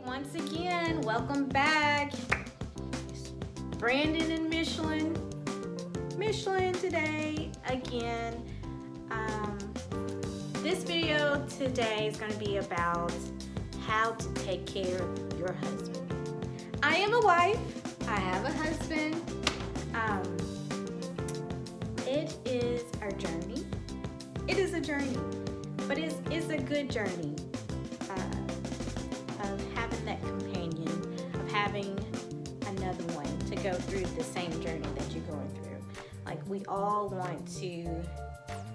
Once again, welcome back. It's Brandon and Michelin today again. This video today is going to be about how to take care of your husband. I am a wife. I have a husband. It is a journey. It is a journey, but it's a good journey. Of having that companion, of having another one to go through the same journey that you're going through. Like, we all want to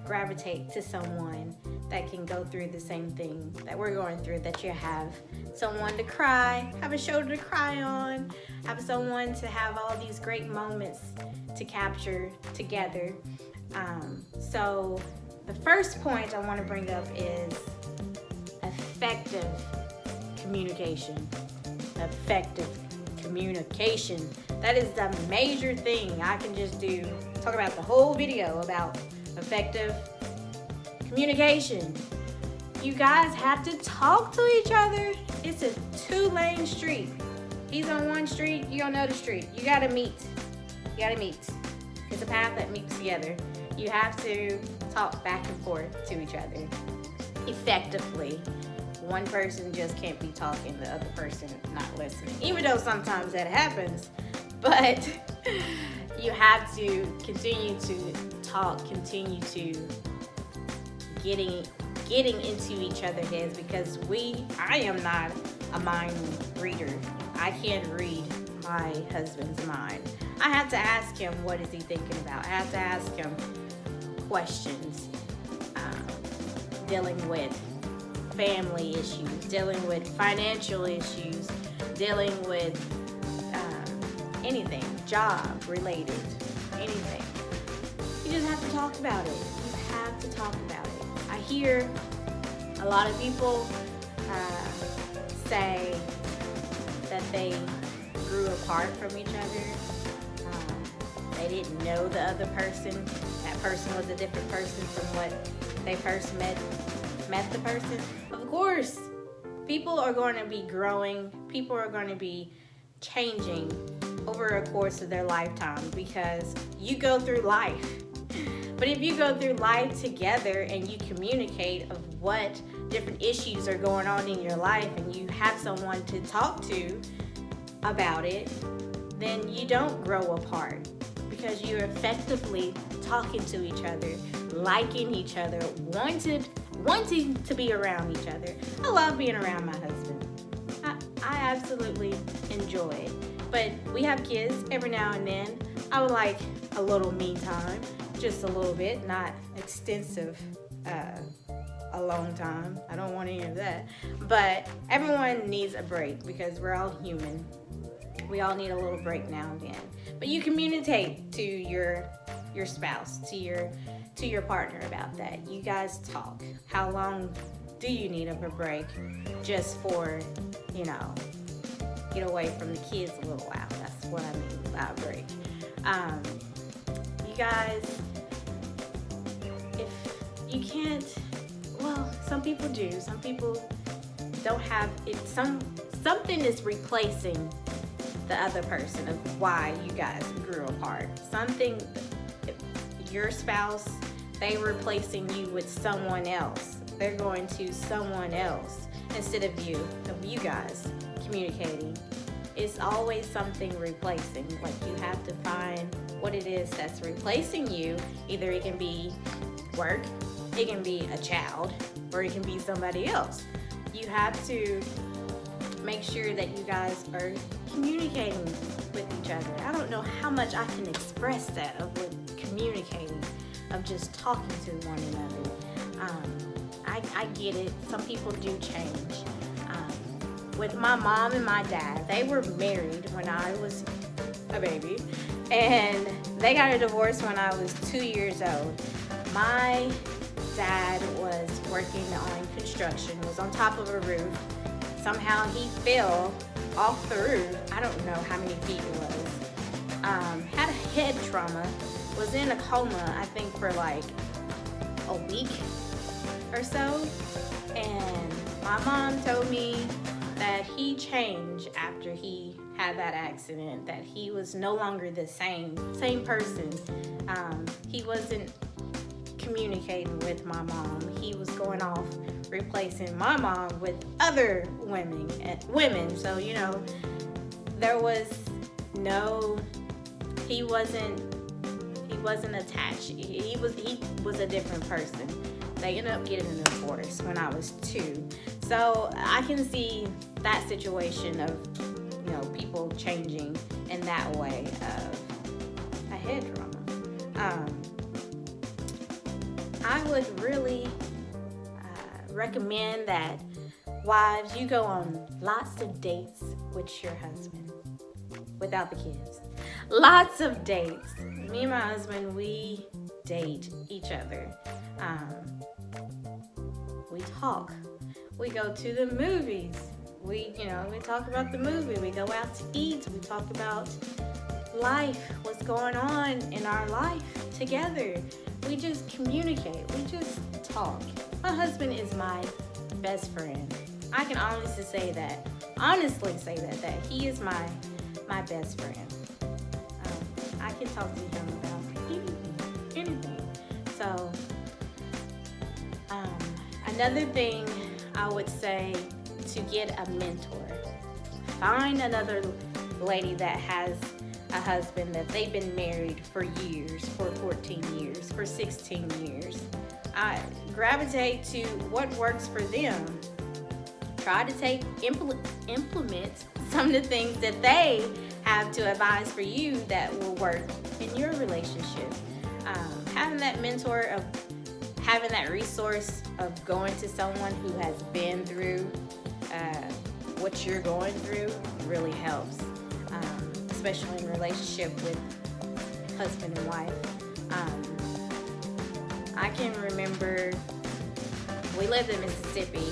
gravitate to someone that can go through the same thing that we're going through, that you have someone to cry, have a shoulder to cry on, have someone to have all these great moments to capture together. So the first point I want to bring up is effective communication. Effective communication. That is the major thing. I can just talk about the whole video about effective communication. You guys have to talk to each other. It's a 2-lane street. He's on one street, you're on another street. You gotta meet. It's a path that meets together. You have to talk back and forth to each other effectively. One person just can't be talking, the other person not listening. Even though sometimes that happens, but you have to continue to talk, continue to getting into each other's heads, because I am not a mind reader. I can't read my husband's mind. I have to ask him, what is he thinking about? I have to ask him questions, dealing with family issues, dealing with financial issues, dealing with anything, job related, anything. You just have to talk about it. You have to talk about it. I hear a lot of people say that they grew apart from each other. They didn't know the other person. That person was a different person from what they first met the person. Of course, people are going to be growing. People are going to be changing over a course of their lifetime, because you go through life. But if you go through life together and you communicate of what different issues are going on in your life, and you have someone to talk to about it, then you don't grow apart, because you're effectively talking to each other, liking each other, wanting to be around each other. I love being around my husband. I absolutely enjoy it. But we have kids every now and then. I would like a little me time, just a little bit, not extensive, a long time. I don't want any of that. But everyone needs a break, because we're all human. We all need a little break now and then. But you communicate to your spouse, to your partner about that. You guys talk. How long do you need of a break, just for, get away from the kids a little while? That's what I mean by a break. You guys, if you can't, well, some people do. Some people don't have it. Something is replacing the other person of why you guys grew apart. Something, your spouse, they replacing you with someone else. They're going to someone else instead of you guys communicating. It's always something replacing. Like, you have to find what it is that's replacing you. Either it can be work, it can be a child, or it can be somebody else. You have to make sure that you guys are communicating with each other. I don't know how much I can express that of with communicating, of just talking to one another. I get it. Some people do change. With my mom and my dad, they were married when I was a baby, and they got a divorce when I was 2 years old. My dad was working on construction, was on top of a roof. Somehow he fell off the roof. I don't know how many feet it was. Had a head trauma, was in a coma, I think, for like a week or so. And my mom told me that he changed after he had that accident, that he was no longer the same person. He wasn't communicating with my mom. He was going off replacing my mom with other women. So, you know, there was no, he wasn't attached. He was a different person. They ended up getting a divorce when I was 2. So I can see that situation of, you know, people changing in that way of a head trauma. I would really recommend that wives, you go on lots of dates with your husband without the kids. Lots of dates. Me and my husband, we date each other. We talk. We go to the movies. We talk about the movie. We go out to eat. We talk about life, what's going on in our life together. We just communicate. We just talk. My husband is my best friend. I can honestly say that he is my best friend. I can talk to him about anything. So, another thing I would say, to get a mentor. Find another lady that has a husband that they've been married for years, for 14 years, for 16 years. Gravitate to what works for them. Try to implement some of the things that they have to advise for you that will work in your relationship. Having that mentor, of having that resource of going to someone who has been through what you're going through really helps, especially in relationship with husband and wife. I can remember we lived in Mississippi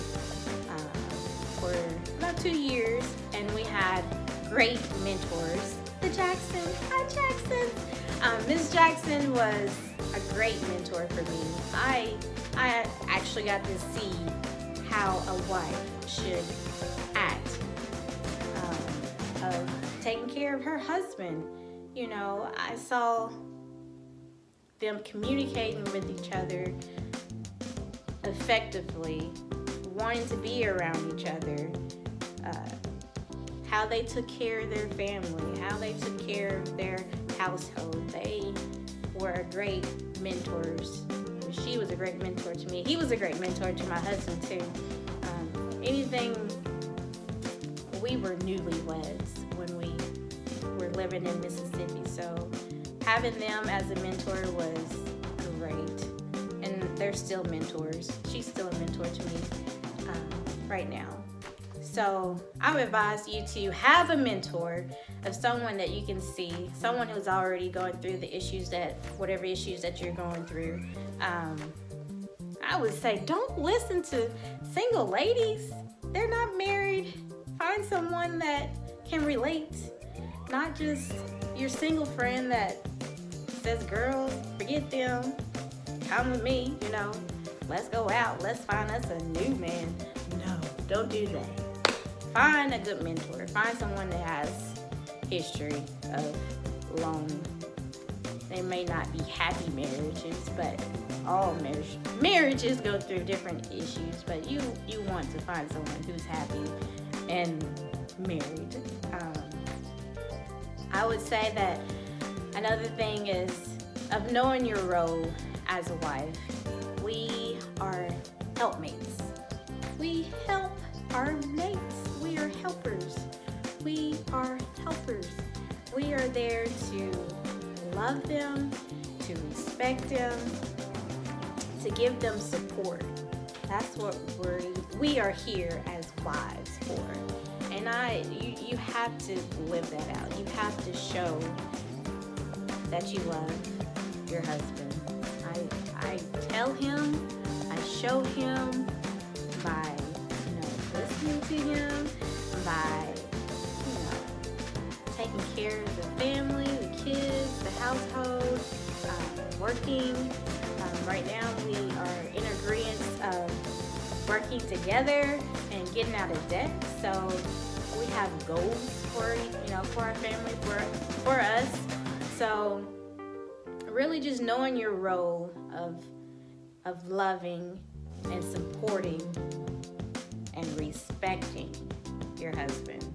for about 2 years, and we had great mentors. The Jackson, hi Jackson. Ms. Jackson was a great mentor for me. I actually got to see how a wife should act, of taking care of her husband. You know, I saw them communicating with each other effectively, wanting to be around each other, how they took care of their family, how they took care of their household. They were great mentors. She was a great mentor to me. He was a great mentor to my husband too. We were newlyweds when we were living in Mississippi, so having them as a mentor was great. And they're still mentors. She's still a mentor to me right now. So I would advise you to have a mentor, of someone that you can see, someone who's already going through whatever issues that you're going through. I would say don't listen to single ladies. They're not married. Find someone that can relate, not just your single friend that says, girl, forget them, come with me, let's go out, let's find us a new man. No, don't do that. Find a good mentor. Find someone that has history of long, they may not be happy marriages, but all marriages go through different issues, but you want to find someone who's happy and married. I would say that another thing is of knowing your role as a wife. We are helpmates. We help our mates. We are helpers. We are helpers. We are there to love them, to respect them, to give them support. That's what we are here as wives for. And you have to live that out. You have to show that you love your husband. I tell him, I show him by listening to him, by taking care of the family, the kids, the household, working. Right now we are in agreement of working together and getting out of debt. So we have goals for, for our family, for us. So really just knowing your role of loving and supporting and respecting your husband.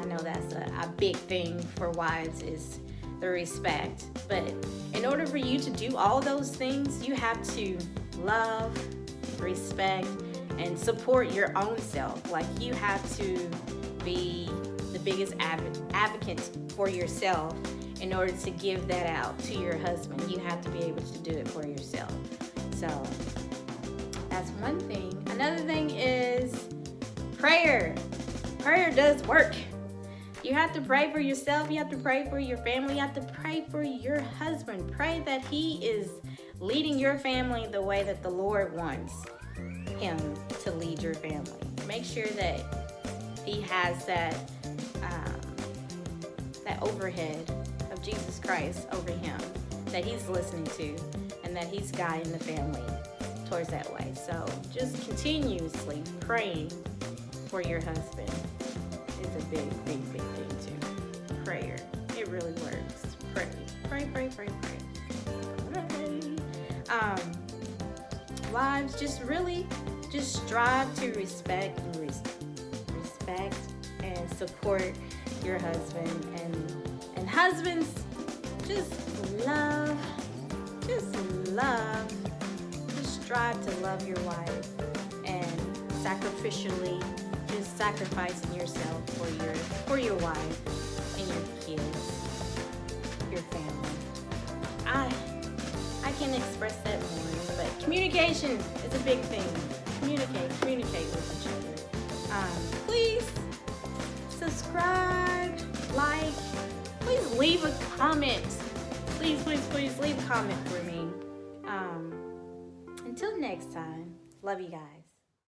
I know that's a big thing for wives, is the respect. But in order for you to do all those things, you have to love, respect, and support your own self. Like, you have to be the biggest advocate for yourself in order to give that out to your husband. You have to be able to do it for yourself. So that's one thing. Another thing is prayer. Prayer does work. You have to pray for yourself. You have to pray for your family. You have to pray for your husband. Pray that he is leading your family the way that the Lord wants him to lead your family. Make sure that he has that overhead of Jesus Christ over him, that he's listening to, and that he's guiding the family towards that way. So just continuously praying for your husband is a big thing too. Prayer. It really works. Pray. Pray. Wives, just strive to respect and support your husband, and husbands, just strive to love your wife, and sacrificially just sacrificing yourself for your wife and your kids, your family. I can express that more, but communication is a big thing. Communicate with each other. Please subscribe, like, please leave a comment. Please leave a comment for me. Until next time, love you guys.